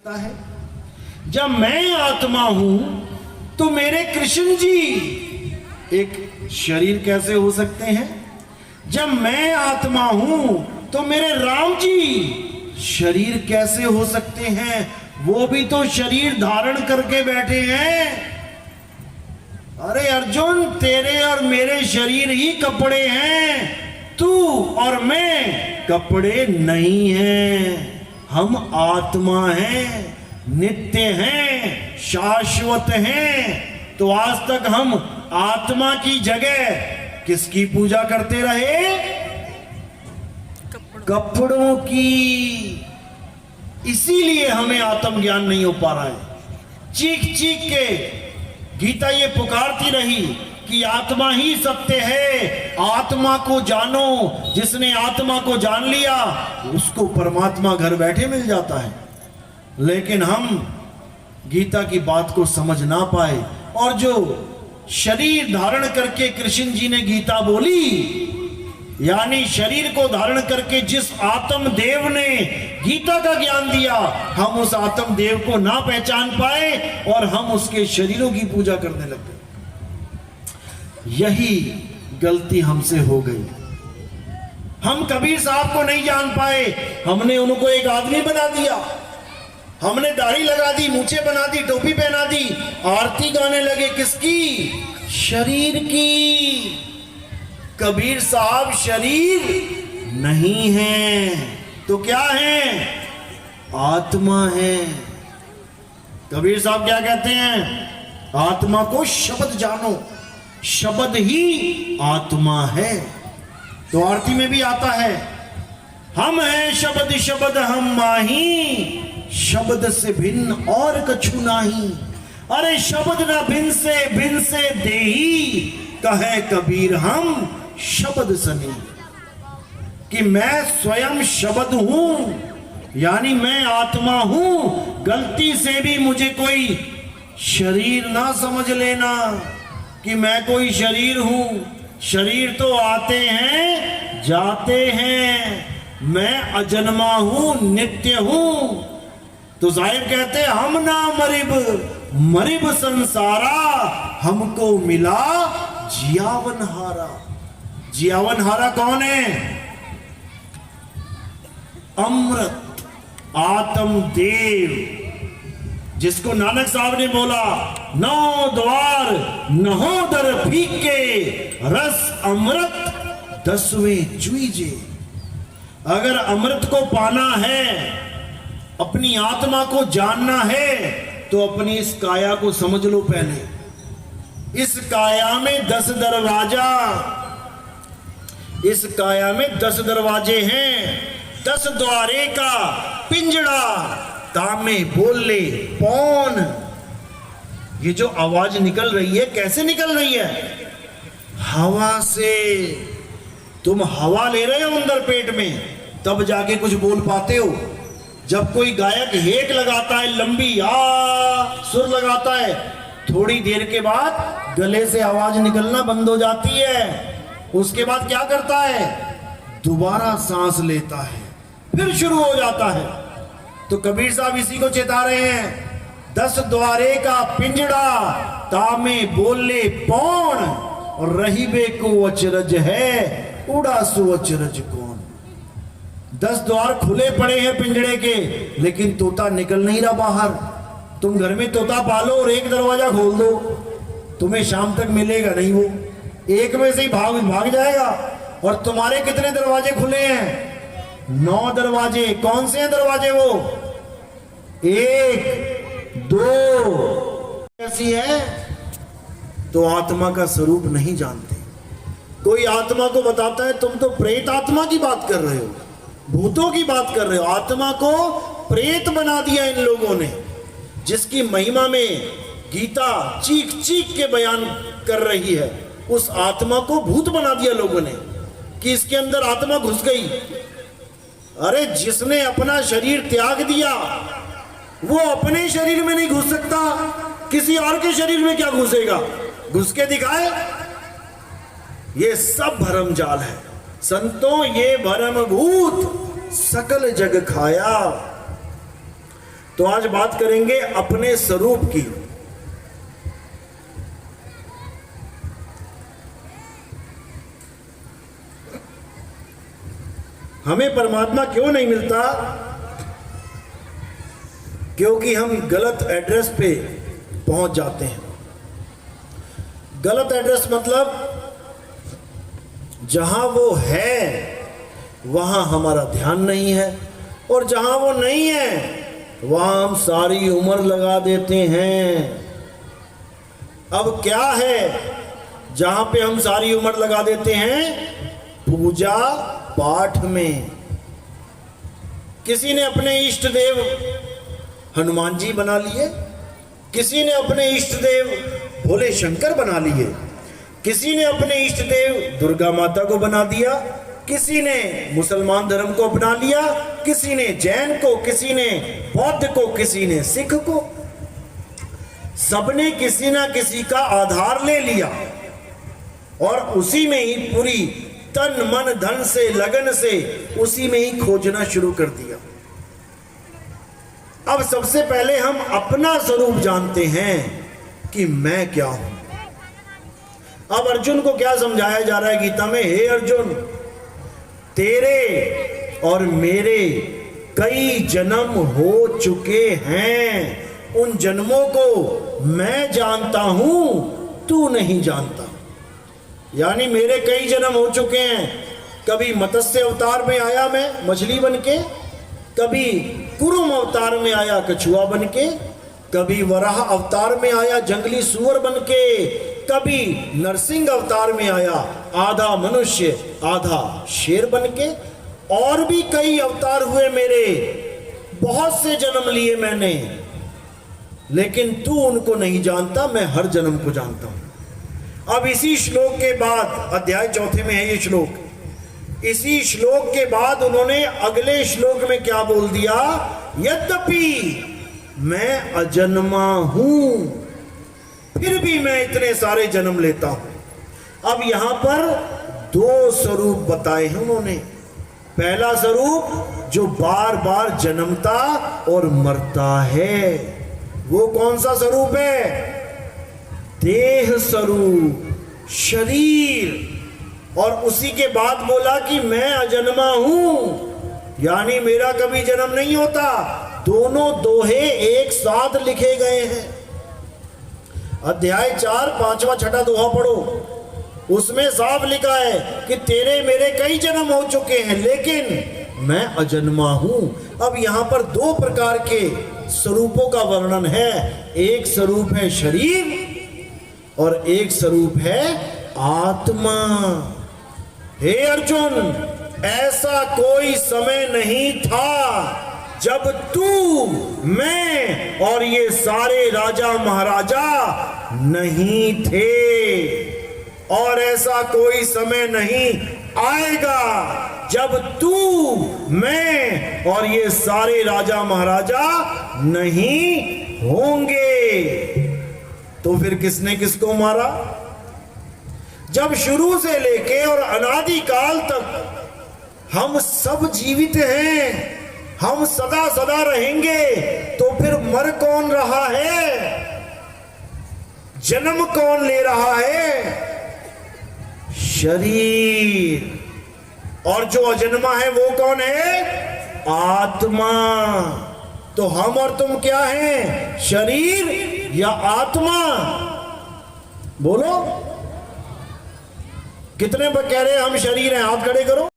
है। जब मैं आत्मा हूं तो मेरे कृष्ण जी एक शरीर कैसे हो सकते हैं? जब मैं आत्मा हूं तो मेरे राम जी शरीर कैसे हो सकते हैं? वो भी तो शरीर धारण करके बैठे हैं। अरे अर्जुन, तेरे और मेरे शरीर ही कपड़े हैं, तू और मैं कपड़े नहीं हैं। हम आत्मा हैं, नित्य हैं, शाश्वत हैं। तो आज तक हम आत्मा की जगह किसकी पूजा करते रहे? कपड़ों की। इसीलिए हमें आत्मज्ञान नहीं हो पा रहा है। चीख चीख के गीता ये पुकारती रही कि आत्मा ही सत्य है, आत्मा को जानो। जिसने आत्मा को जान लिया उसको परमात्मा घर बैठे मिल जाता है। लेकिन हम गीता की बात को समझ ना पाए, और जो शरीर धारण करके कृष्ण जी ने गीता बोली, यानी शरीर को धारण करके जिस आत्म देव ने गीता का ज्ञान दिया, हम उस आत्म देव को ना पहचान पाए और हम उसके शरीरों की पूजा करने लग गए। यही गलती हमसे हो गई। हम कबीर साहब को नहीं जान पाए, हमने उनको एक आदमी बना दिया। हमने दाढ़ी लगा दी, मूछें बना दी, टोपी पहना दी, आरती गाने लगे। किसकी? शरीर की। कबीर साहब शरीर नहीं है तो क्या है? आत्मा है। कबीर साहब क्या कहते हैं? आत्मा को शब्द जानो, शब्द ही आत्मा है। तो आरती में भी आता है, हम हैं शब्द शब्द हम माही, शब्द से भिन्न और कछु नाही। अरे शब्द ना भिन्न से देही, कहे कबीर हम शब्द सनी। कि मैं स्वयं शब्द हूं, यानी मैं आत्मा हूं। गलती से भी मुझे कोई शरीर ना समझ लेना कि मैं कोई शरीर हूं। शरीर तो आते हैं जाते हैं, मैं अजन्मा हूं, नित्य हूं। तो साहिब कहते हम ना मरिब संसारा, हमको मिला जियावन हारा। जियावन हारा कौन है? अमृत आत्म देव, जिसको नानक साहब ने बोला, नौ द्वार नहोदर फीके, रस अमृत दसवें चुईजे। अगर अमृत को पाना है, अपनी आत्मा को जानना है, तो अपनी इस काया को समझ लो पहले। इस काया में 10 दरवाजा, इस काया में 10 दरवाजे हैं। 10 द्वारे का पिंजड़ा, तामे बोले पौन। ये जो आवाज निकल रही है, कैसे निकल रही है? हवा से। तुम हवा ले रहे हो अंदर पेट में, तब जाके कुछ बोल पाते हो। जब कोई गायक हेक लगाता है, लंबी सुर लगाता है, थोड़ी देर के बाद गले से आवाज निकलना बंद हो जाती है। उसके बाद क्या करता है? दोबारा सांस लेता है, फिर शुरू हो जाता है। तो कबीर साहब इसी को चेता रहे हैं, 10 द्वारे का पिंजड़ा, तामे बोले पौन, और रहीबे को अचरज है, उड़ा सो अचरज कौन। 10 द्वार खुले पड़े हैं पिंजड़े के, लेकिन तोता निकल नहीं रहा बाहर। तुम घर में तोता पालो और एक दरवाजा खोल दो, तुम्हें शाम तक मिलेगा नहीं। वो एक में से ही भाग जाएगा। और तुम्हारे कितने दरवाजे खुले हैं? 9 दरवाजे। कौन से हैं दरवाजे वो? 1 2 ऐसी है। तो आत्मा का स्वरूप नहीं जानते। कोई आत्मा को बताता है, तुम तो प्रेत आत्मा की बात कर रहे हो, भूतों की बात कर रहे हो। आत्मा को प्रेत बना दिया इन लोगों ने, जिसकी महिमा में गीता चीख चीख के बयान कर रही है। उस आत्मा को भूत बना दिया लोगों ने कि इसके अंदर आत्मा घुस गई। अरे जिसने अपना शरीर त्याग दिया, वो अपने शरीर में नहीं घुस सकता, किसी और के शरीर में क्या घुसेगा? घुस के दिखाए। ये सब भरम जाल है संतों, ये भरम भूत सकल जग खाया। तो आज बात करेंगे अपने स्वरूप की। हमें परमात्मा क्यों नहीं मिलता? क्योंकि हम गलत एड्रेस पे पहुंच जाते हैं। गलत एड्रेस मतलब जहां वो है वहां हमारा ध्यान नहीं है, और जहां वो नहीं है वहां हम सारी उम्र लगा देते हैं। अब क्या है जहां पे हम सारी उम्र लगा देते हैं? पूजा पाठ में। किसी ने अपने इष्ट देव हनुमान जी बना लिए, किसी ने अपने इष्ट देव भोले शंकर बना लिए, किसी ने अपने इष्ट देव दुर्गा माता को बना दिया, किसी ने मुसलमान धर्म को अपना लिया, किसी ने जैन को, किसी ने बौद्ध को, किसी ने सिख को। सबने किसी ना किसी का आधार ले लिया और उसी में ही पूरी तन मन धन से लगन से उसी में ही खोजना शुरू कर दिया। अब सबसे पहले हम अपना स्वरूप जानते हैं कि मैं क्या हूं। अब अर्जुन को क्या समझाया जा रहा है गीता में? हे अर्जुन, तेरे और मेरे कई जन्म हो चुके हैं। उन जन्मों को मैं जानता हूं, तू नहीं जानता। यानी मेरे कई जन्म हो चुके हैं। कभी मत्स्य अवतार में आया मैं मछली बनके, कभी कुरुम अवतार में आया कछुआ बनके, कभी वराह अवतार में आया जंगली सूअर बनके, कभी नरसिंह अवतार में आया आधा मनुष्य आधा शेर बनके। और भी कई अवतार हुए मेरे, बहुत से जन्म लिए मैंने, लेकिन तू उनको नहीं जानता, मैं हर जन्म को जानता हूं। अब इसी श्लोक के बाद, अध्याय 4 में है ये श्लोक, इसी श्लोक के बाद उन्होंने अगले श्लोक में क्या बोल दिया? यद्यपि मैं अजन्मा हूं, फिर भी मैं इतने सारे जन्म लेता हूं। अब यहां पर 2 स्वरूप बताए हैं उन्होंने। पहला स्वरूप जो बार बार जन्मता और मरता है, वो कौन सा स्वरूप है? देह स्वरूप, शरीर। और उसी के बाद बोला कि मैं अजन्मा हूं, यानी मेरा कभी जन्म नहीं होता। दोनों दोहे एक साथ लिखे गए हैं। अध्याय 4 5वां 6ठा दोहा पढ़ो, उसमें साफ लिखा है कि तेरे मेरे कई जन्म हो चुके हैं, लेकिन मैं अजन्मा हूं। अब यहां पर 2 प्रकार के स्वरूपों का वर्णन है। एक स्वरूप है शरीर और एक स्वरूप है आत्मा। हे अर्जुन, ऐसा कोई समय नहीं था जब तू, मैं और ये सारे राजा महाराजा नहीं थे, और ऐसा कोई समय नहीं आएगा जब तू, मैं और ये सारे राजा महाराजा नहीं होंगे। तो फिर किसने किसको मारा? जब शुरू से लेके और अनादि काल तक हम सब जीवित हैं, हम सदा सदा रहेंगे, तो फिर मर कौन रहा है? जन्म कौन ले रहा है? शरीर। और जो अजन्मा है वो कौन है? आत्मा। तो हम और तुम क्या हैं? शरीर या आत्मा? बोलो, कितने कह रहे हैं हम शरीर हैं? हाथ खड़े करो।